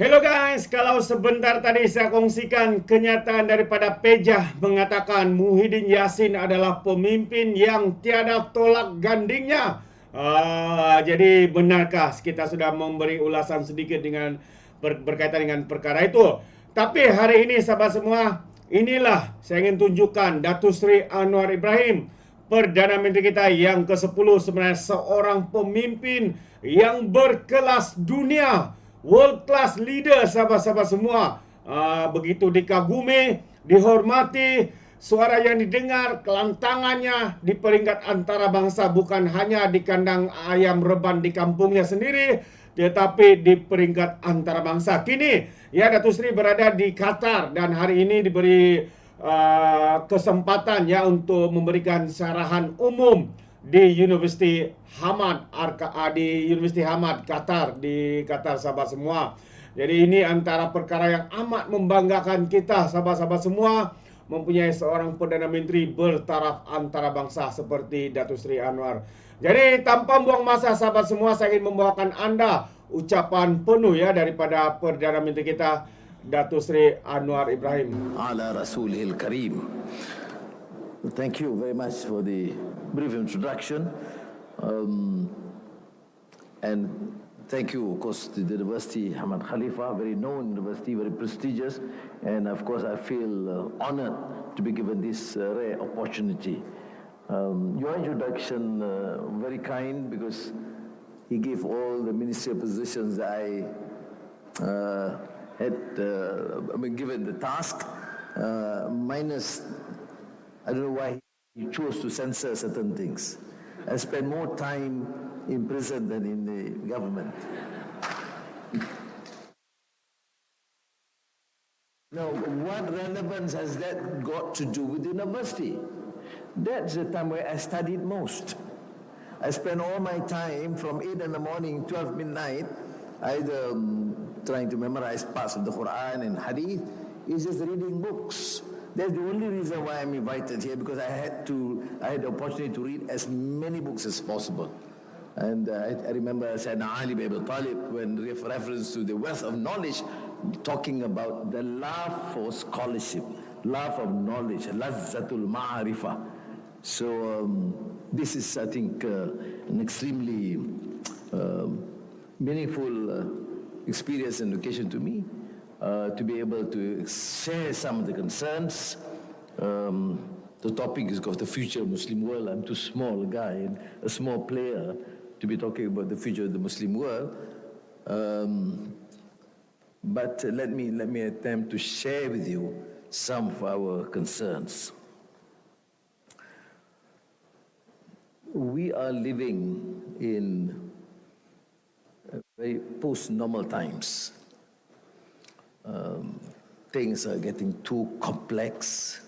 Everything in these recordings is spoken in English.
Hello guys, kalau sebentar tadi saya kongsikan kenyataan daripada Pejah mengatakan Muhyiddin Yassin adalah pemimpin yang tiada tolak gandingnya. Jadi benarkah kita sudah memberi ulasan sedikit dengan berkaitan dengan perkara itu. Tapi hari ini sahabat semua, inilah saya ingin tunjukkan Datuk Seri ANwar Ibrahim, Perdana Menteri kita yang ke-10, sebenarnya seorang pemimpin yang berkelas dunia, world class leader sahabat-sahabat semua. Begitu dikagumi, dihormati, suara yang didengar, kelantangannya di peringkat antarabangsa, bukan hanya di kandang ayam reban di kampungnya sendiri, tetapi di peringkat antarabangsa. Kini ya Datuk Seri berada di Qatar dan hari ini diberi kesempatan ya untuk memberikan syarahan umum di Universiti Hamad, di Universiti Hamad Qatar, di Qatar sahabat semua. Jadi ini antara perkara yang amat membanggakan kita sahabat-sahabat semua, mempunyai seorang Perdana Menteri bertaraf antarabangsa seperti Datuk Seri Anwar. Jadi tanpa buang masa sahabat semua, saya ingin membawakan anda ucapan penuh ya daripada Perdana Menteri kita, Datuk Seri Anwar Ibrahim. Ala Rasulihil Karim. Thank you very much for the brief introduction. And thank you, of course, to the University Hamad Khalifa, very known university, very prestigious. And of course, I feel honored to be given this rare opportunity. Your introduction, very kind, because he gave all the ministerial positions I had been given the task, minus, I don't know why he chose to censor certain things. I spent more time in prison than in the government. Now, what relevance has that got to do with the university? That's the time where I studied most. I spent all my time from 8 in the morning, 12 midnight, either trying to memorize parts of the Quran and Hadith, is just reading books. That's the only reason why I'm invited here, because I had the opportunity to read as many books as possible. And I remember Sayyidina Ali bin Abi Talib, when reference to the wealth of knowledge, talking about the love for scholarship, love of knowledge, lazzatul ma'arifa. So this is, I think, an extremely meaningful experience and occasion to me, to be able to share some of the concerns. The topic is of the future of Muslim world. I'm too small a guy, a small player, to be talking about the future of the Muslim world. But let me attempt to share with you some of our concerns. We are living in very post-normal times. Things are getting too complex,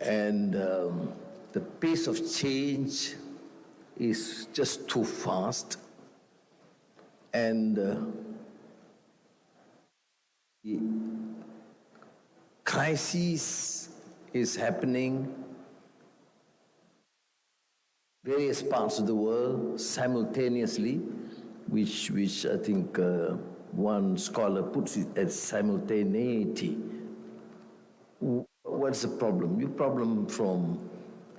and the pace of change is just too fast, and the crisis is happening various parts of the world simultaneously, which I think one scholar puts it as simultaneity. What's the problem? The problem from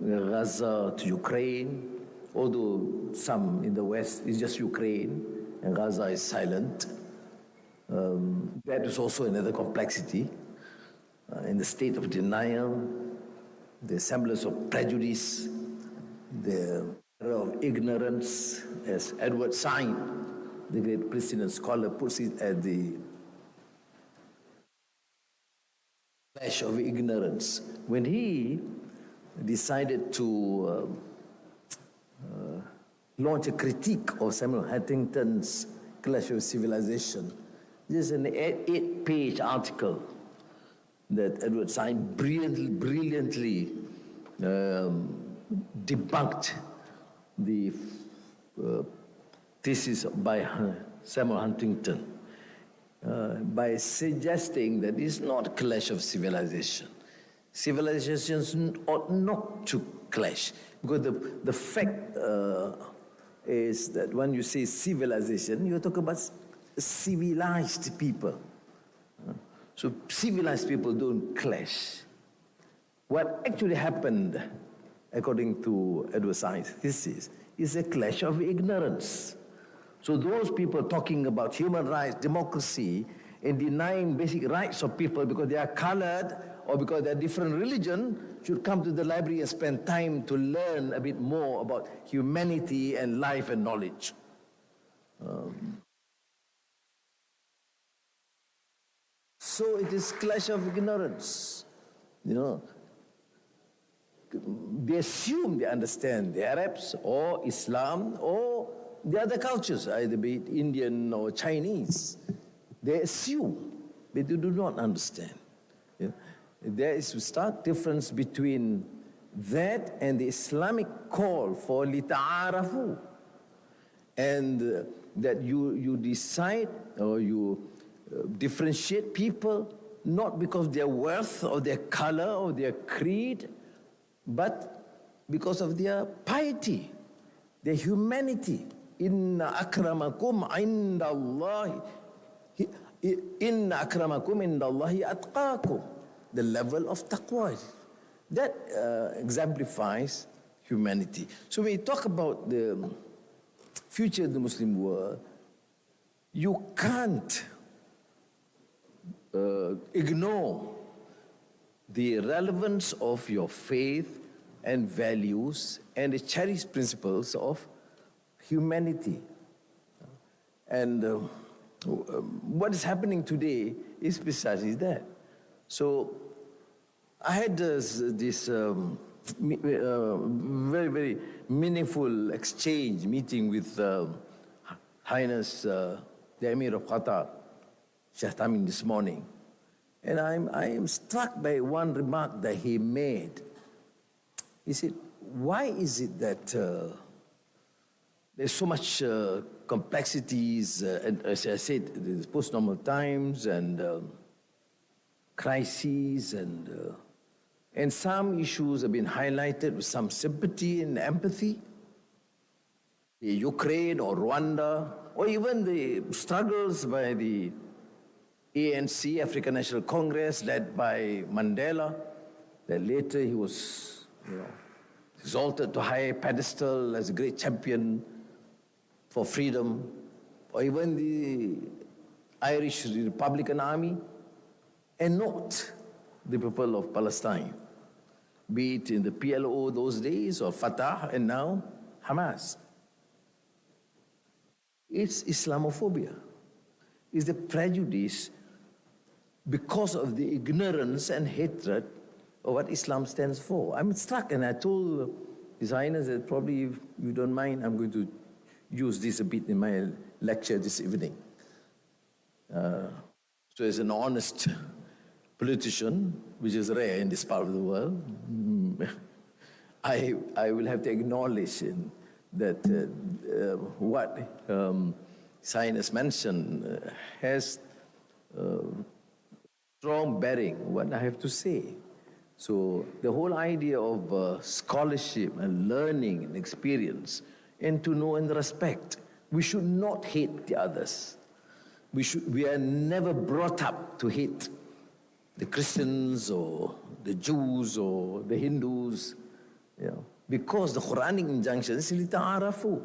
Gaza to Ukraine, although some in the West is just Ukraine and Gaza is silent. That is also another complexity in the state of denial, the semblance of prejudice, the error of ignorance, as Edward Said, the great Christian scholar, puts it as the clash of ignorance. When he decided to launch a critique of Samuel Huntington's Clash of Civilization, this is an 8-page article that Edward Said brilliantly debunked the thesis by Samuel Huntington by suggesting that it's not a clash of civilization. Civilizations ought not to clash, because the fact is that when you say civilization, you're talking about civilized people. So civilized people don't clash. What actually happened, according to Edward Said's thesis, is a clash of ignorance. So those people talking about human rights, democracy, and denying basic rights of people because they are colored or because they are different religion should come to the library and spend time to learn a bit more about humanity and life and knowledge. So it is clash of ignorance. They assume they understand the Arabs or Islam or the other cultures, either be it Indian or Chinese. They assume, but they do not understand. There is a stark difference between that and the Islamic call for lita'arafu, and that you decide or you differentiate people not because of their worth or their color or their creed, but because of their piety, their humanity. Inna akramakum indallahi atqakum. The level of taqwa. That exemplifies humanity. So when we talk about the future of the Muslim world, you can't ignore the relevance of your faith and values and the cherished principles of humanity. And what is happening today is precisely that. So I had this very, very meaningful meeting with Highness the Emir of Qatar, Sheikh Tamim, this morning. And I am struck by one remark that he made. He said, why is it that there's so much complexities, and as I said, there's post-normal times and crises, and some issues have been highlighted with some sympathy and empathy. The Ukraine or Rwanda, or even the struggles by the ANC, African National Congress, led by Mandela, that later he was, exalted to high pedestal as a great champion for freedom, or even the Irish Republican Army, and not the people of Palestine, be it in the PLO those days, or Fatah, and now Hamas. It's Islamophobia. It's the prejudice because of the ignorance and hatred of what Islam stands for. I'm struck, and I told His Highness that probably, if you don't mind, I'm going to use this a bit in my lecture this evening. So as an honest politician, which is rare in this part of the world, I will have to acknowledge that what His Highness mentioned has strong bearing what I have to say. So the whole idea of scholarship and learning and experience, and to know and respect. We should not hate the others. We are never brought up to hate the Christians or the Jews or the Hindus, because the Quranic injunction is lita'arafu.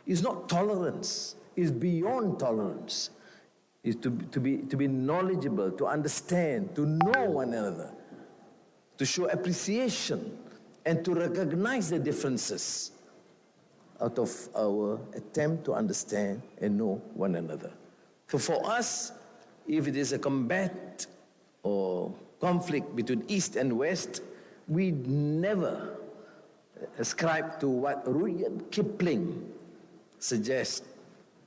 It's not tolerance. It's beyond tolerance. It's to be knowledgeable, to understand, to know one another, to show appreciation, and to recognize the differences out of our attempt to understand and know one another. So for us, if it is a combat or conflict between East and West, we never ascribe to what Rudyard Kipling suggests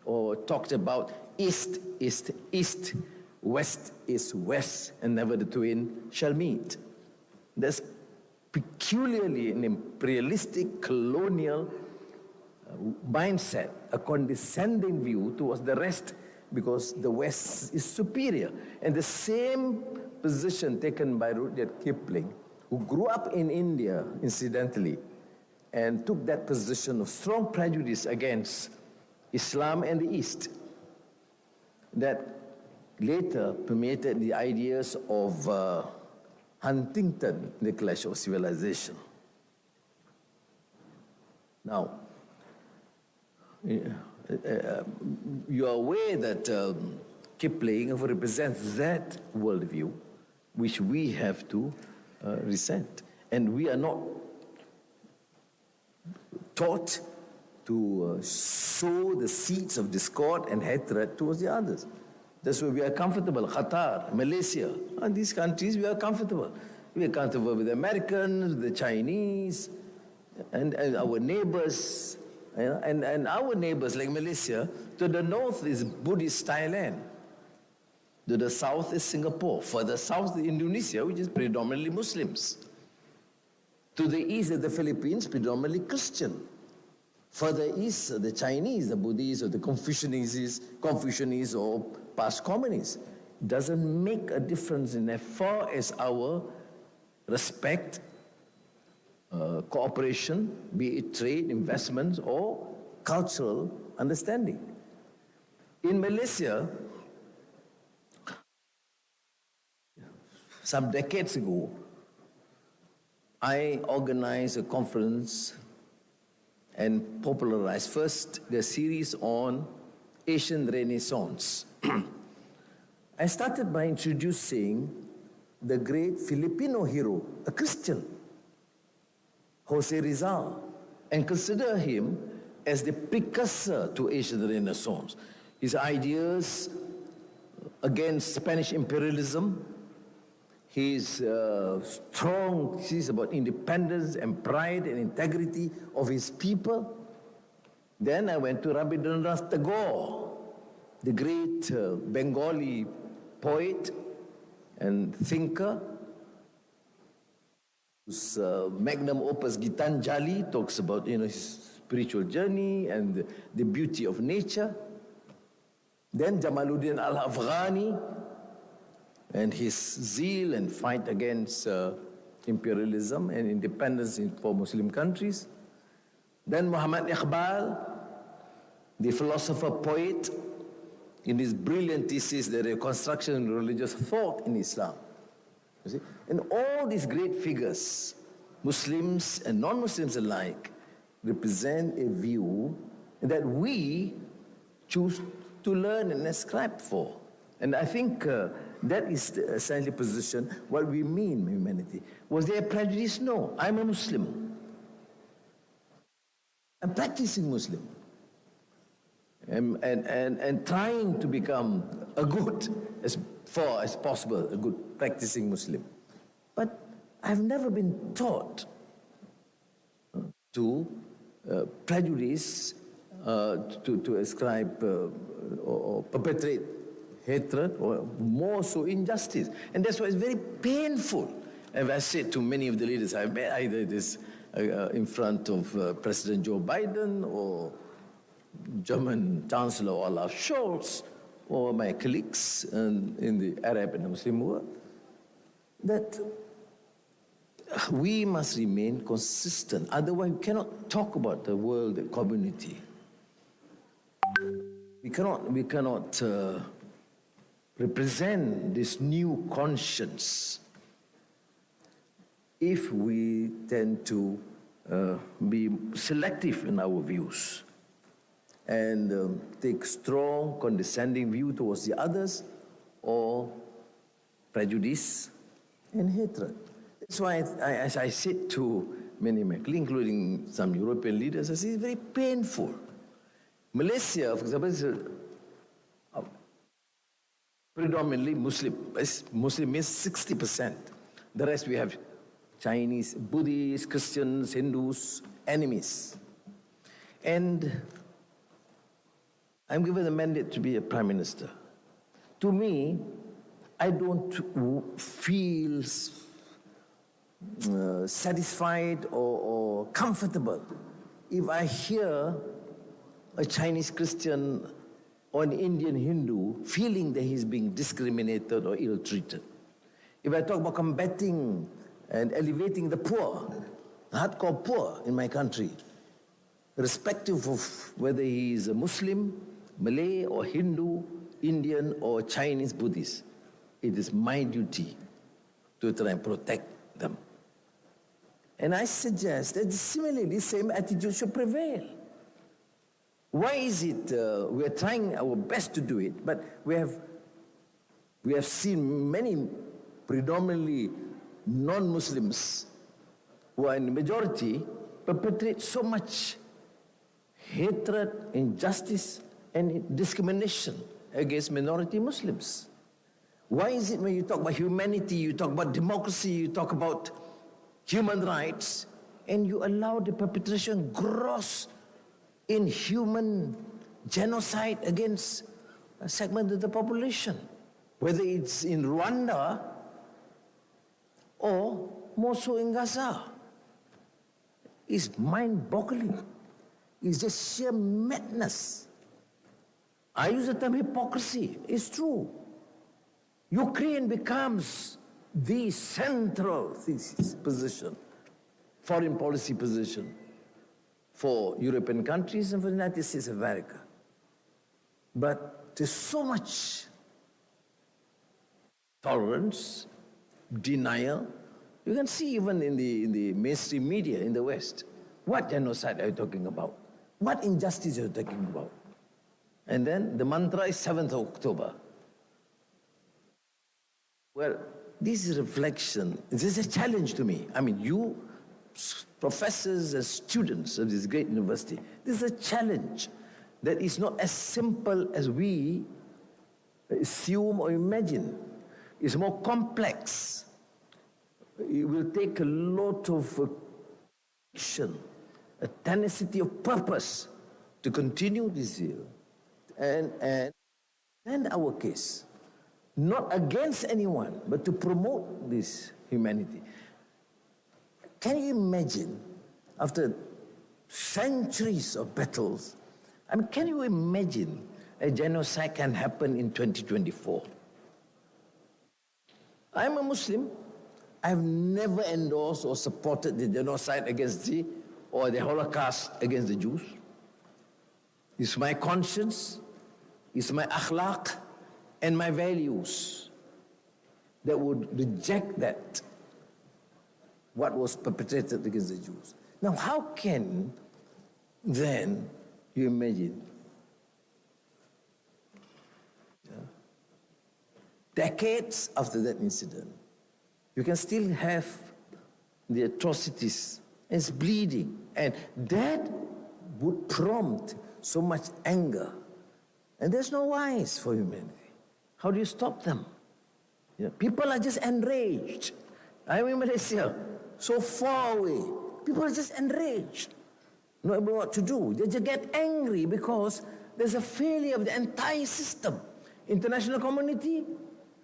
or talked about. East is East, West is West, and never the twain shall meet. That's peculiarly an imperialistic, colonial mindset, a condescending view towards the rest, because the West is superior. And the same position taken by Rudyard Kipling, who grew up in India, incidentally, and took that position of strong prejudice against Islam and the East. that later permeated the ideas of Huntington, The Clash of Civilization. Now, you are aware that Kipling represents that worldview which we have to resent. And we are not taught to sow the seeds of discord and hatred towards the others. That's why we are comfortable. Qatar, Malaysia, and these countries, we are comfortable. We are comfortable with the Americans, the Chinese, and our neighbors. And our neighbors, like Malaysia, to the north is Buddhist Thailand. To the south is Singapore. Further south is Indonesia, which is predominantly Muslims. To the east is the Philippines, predominantly Christian. Further east, the Chinese, the Buddhists, or the Confucianists, or past communists. Doesn't make a difference in as far as our respect, cooperation, be it trade, investments, or cultural understanding. In Malaysia, some decades ago, I organized a conference and popularized first the series on Asian Renaissance. I started by introducing the great Filipino hero, a Christian, Jose Rizal, and consider him as the precursor to Asian Renaissance. His ideas against Spanish imperialism, his strong thesis about independence and pride and integrity of his people. Then I went to Rabindranath Tagore, the great Bengali poet and thinker, whose magnum opus Gitanjali talks about his spiritual journey and the beauty of nature. Then Jamaluddin al-Afghani and his zeal and fight against imperialism and independence for Muslim countries. Then Muhammad Iqbal, the philosopher poet, in his brilliant thesis, The Reconstruction of Religious Thought in Islam. You see? And all these great figures, Muslims and non-Muslims alike, represent a view that we choose to learn and ascribe for. And I think that is the essential position, what we mean by humanity. Was there a prejudice? No. I'm a Muslim. I'm practicing Muslim. And trying to become a good, as far as possible, a good practicing Muslim. But I've never been taught to prejudice, to ascribe or perpetrate hatred, or more so injustice. And that's why it's very painful. As I said to many of the leaders I've met, either it is in front of President Joe Biden or German Chancellor Olaf Scholz or my colleagues in the Arab and the Muslim world, that we must remain consistent. Otherwise, we cannot talk about the world, the community. We cannot represent this new conscience if we tend to be selective in our views and take strong, condescending view towards the others, or prejudice and hatred. That's why, as I said to many, including some European leaders, I say it's very painful. Malaysia, for example, is predominantly Muslim. Muslim means 60%. The rest we have Chinese, Buddhists, Christians, Hindus, enemies. And I'm given the mandate to be a prime minister. To me, I don't feel satisfied or comfortable if I hear a Chinese Christian or an Indian Hindu feeling that he's being discriminated or ill-treated. If I talk about combating and elevating the poor, hardcore poor in my country, irrespective of whether he is a Muslim, Malay or Hindu, Indian or Chinese Buddhist. It is my duty to try and protect them. And I suggest that similarly, the same attitude should prevail. Why is it we are trying our best to do it, but we have seen many predominantly non-Muslims who are in the majority perpetrate so much hatred, injustice, and discrimination against minority Muslims? Why is it when you talk about humanity, you talk about democracy, you talk about human rights, and you allow the perpetration gross inhuman genocide against a segment of the population, whether it's in Rwanda or more so in Gaza? It's mind-boggling. It's just sheer madness. I use the term hypocrisy. It's true. Ukraine becomes the central thesis position, foreign policy position for European countries and for the United States of America. But there's so much tolerance, denial. You can see even in the mainstream media in the West. What genocide are you talking about? What injustice are you talking about? And then the mantra is 7th of October. Well, this is a reflection. This is a challenge to me. I mean, you professors and students of this great university, this is a challenge that is not as simple as we assume or imagine. It's more complex. It will take a lot of action, a tenacity of purpose to continue this year and our case, not against anyone, but to promote this humanity. Can you imagine, after centuries of battles, I mean, can you imagine a genocide can happen in 2024? I'm a Muslim. I've never endorsed or supported the genocide against the Holocaust against the Jews. It's my conscience, it's my akhlaq, and my values that would reject that, what was perpetrated against the Jews. Now, how can then you imagine decades after that incident, you can still have the atrocities, and it's bleeding, and that would prompt so much anger, and there's no wise for humanity. How do you stop them? People are just enraged. I'm in Malaysia, so far away. People are just enraged, not knowing what to do. They just get angry because there's a failure of the entire system. International community,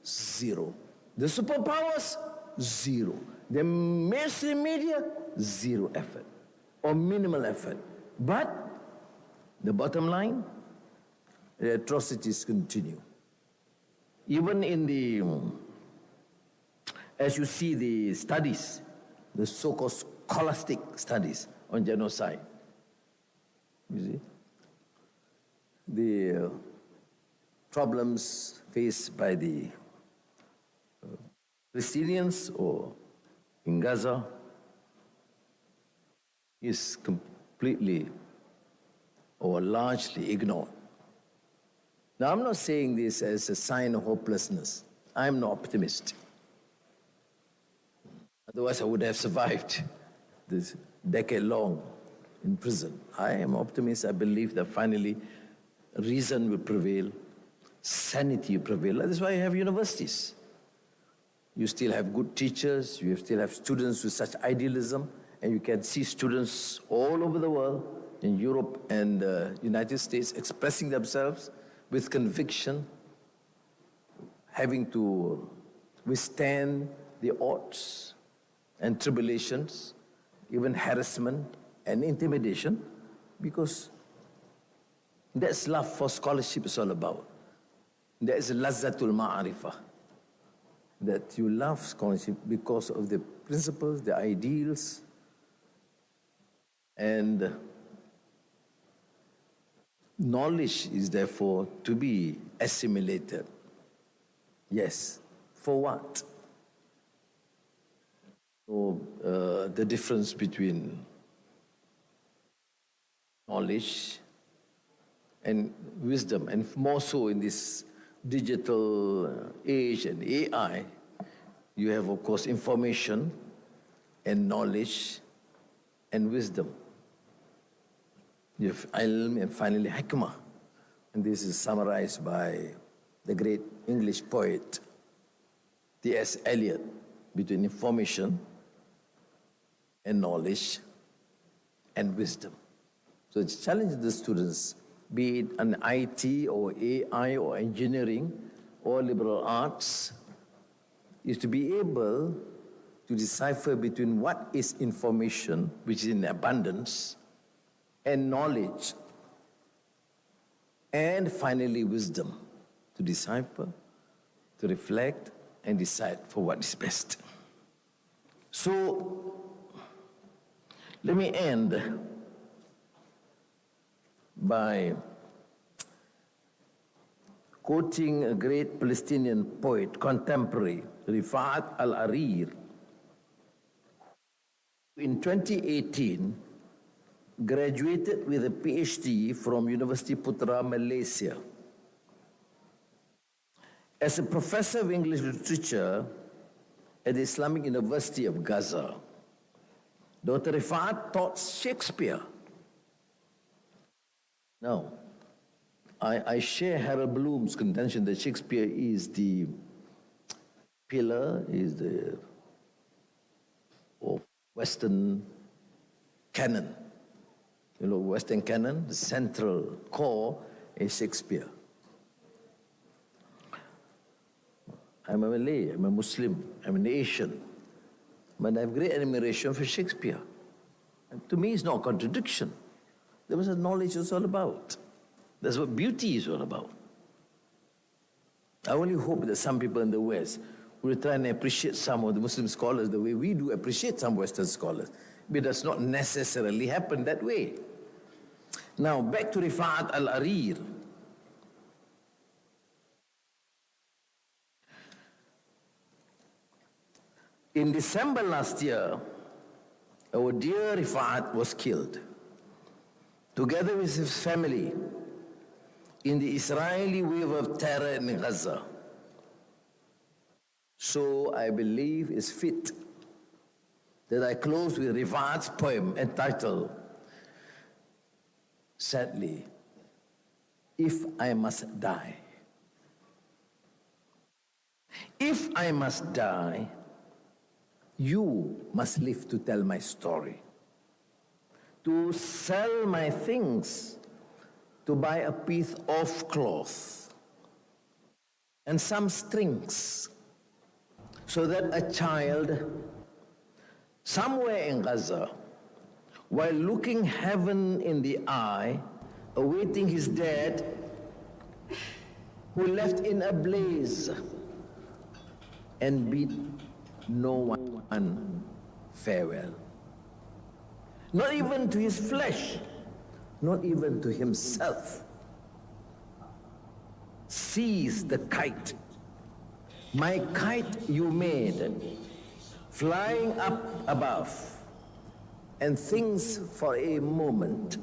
zero. The superpowers, zero. The mainstream media, zero effort or minimal effort. But the bottom line, the atrocities continue. Even in the, as you see the studies, the so-called scholastic studies on genocide, you see, the problems faced by the Palestinians or in Gaza is completely or largely ignored. Now, I'm not saying this as a sign of hopelessness. I'm no optimist. Otherwise, I would have survived this decade long in prison. I am optimist. I believe that finally reason will prevail, sanity will prevail. That's why you have universities. You still have good teachers, you still have students with such idealism, and you can see students all over the world, in Europe and the United States, expressing themselves with conviction, having to withstand the odds and tribulations, even harassment and intimidation, because that's love for scholarship is all about. That is lazzatul ma'arifah, that you love scholarship because of the principles, the ideals, and Knowledge is therefore to be assimilated. Yes, for what? So, the difference between knowledge and wisdom, and more so in this digital age and AI, you have, of course, information and knowledge and wisdom. You have ilm and finally hikmah. And this is summarized by the great English poet DS Eliot, between information and knowledge and wisdom. So it's challenging the students, be it an IT or AI or engineering or liberal arts, is to be able to decipher between what is information, which is in abundance, and knowledge, and finally wisdom, to decipher, to reflect, and decide for what is best. So, let me end by quoting a great Palestinian poet, contemporary, Rifat al-Arir. In 2018, graduated with a PhD from Universiti Putra, Malaysia. As a professor of English literature at the Islamic University of Gaza, Dr. Rifat taught Shakespeare. Now, I share Harold Bloom's contention that Shakespeare is the pillar, is the of Western canon. You know, Western canon, the central core is Shakespeare. I'm a Malay, I'm a Muslim, I'm an Asian, but I have great admiration for Shakespeare. And to me, it's not a contradiction. That was what knowledge is all about. That's what beauty is all about. I only hope that some people in the West will try and appreciate some of the Muslim scholars the way we do appreciate some Western scholars. But it does not necessarily happen that way. Now, back to Rifat al-Arir. In December last year, our dear Rifat was killed, together with his family, in the Israeli wave of terror in Gaza. So I believe it's fit that I close with Rifat's poem entitled, sadly, If I Must Die. If I must die, you must live to tell my story, to sell my things, to buy a piece of cloth and some strings, so that a child somewhere in Gaza, while looking heaven in the eye, awaiting his dad, who left in a blaze and bid no one farewell. Not even to his flesh, not even to himself. Seize the kite, my kite you made, flying up above, and thinks for a moment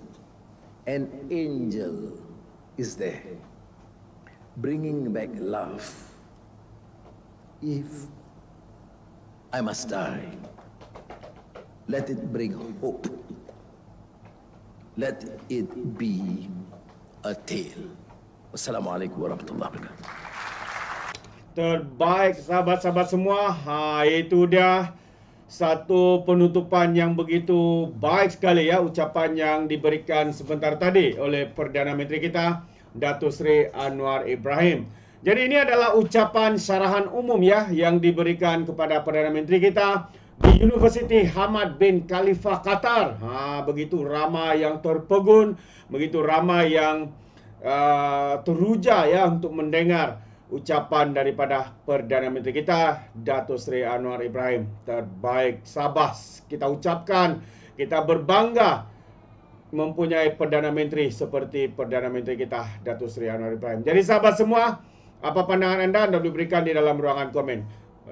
an angel is there, bringing back love. If I must die, let it bring hope. Let it be a tale. Wassalamualaikum warahmatullahi wabarakatuh. Terbaik sahabat-sahabat semua. Itu dia satu penutupan yang begitu baik sekali ya, ucapan yang diberikan sebentar tadi oleh Perdana Menteri kita, Datuk Seri Anwar Ibrahim. Jadi ini adalah ucapan syarahan umum ya yang diberikan kepada Perdana Menteri kita di Universiti Hamad bin Khalifa, Qatar. Begitu ramai yang terpegun, begitu ramai yang teruja ya untuk mendengar ucapan daripada Perdana Menteri kita, Datuk Seri Anwar Ibrahim. Terbaik, Sabah kita ucapkan, kita berbangga mempunyai Perdana Menteri seperti Perdana Menteri kita, Datuk Seri Anwar Ibrahim. Jadi sahabat semua, apa pandangan anda diberikan di dalam ruangan komen.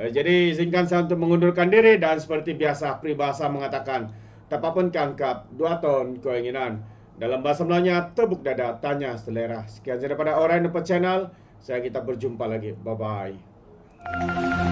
Jadi izinkan saya untuk mengundurkan diri dan seperti biasa peribahasa mengatakan, tapapun kangkap, 2 ton keinginan. Dalam bahasa Melayunya, tepuk dada, tanya selera. Sekian daripada ORAITNOPO Channel. Kita berjumpa lagi. Bye-bye.